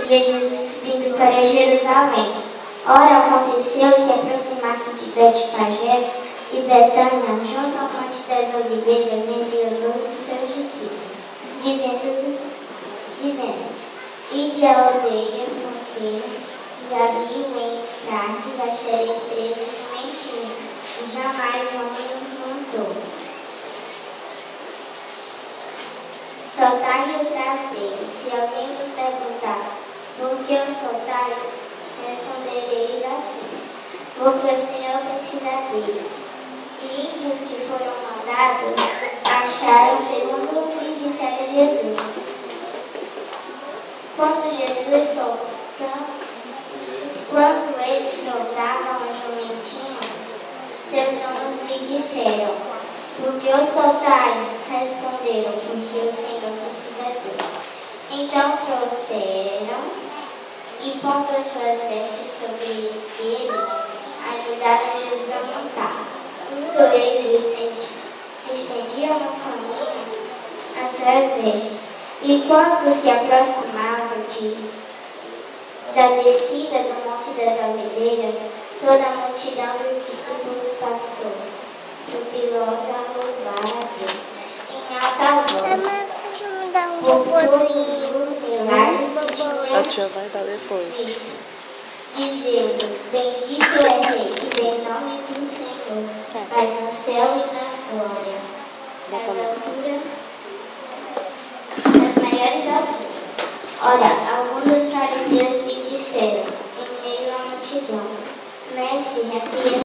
via Jesus subindo para Jerusalém. Ora, aconteceu que aproximasse de Betfagé e Betânia, junto ao Monte das Oliveiras, enviou 12 dos seus discípulos, dizendo-lhes: Ide à aldeia fronteira, e ali o entrardes, achareis preso jumentinho, e jamais homem montou. Soltai e o trazei. Se alguém vos perguntar, por que o soltais, respondereis assim: porque o Senhor precisa dele. E índios que foram mandados acharam segundo o que dissera Jesus. Quando eles soltavam o jumentinho, seus donos lhe disseram: por que o soltai? Responderam: porque o Senhor precisa dele. Então trouxeram e, pondo as suas vestes sobre ele, ajudaram Jesus a montar. Quando eles estendiam no caminho as suas vestes, e quando se aproximavam da descida do Monte das Oliveiras, toda a multidão dos discípulos passou, jubilosa a louvar a Deus em alta voz, por todos os milagres que tinham visto, dizendo: bendito é Rei, que vem em nome do Senhor, Pai no céu e na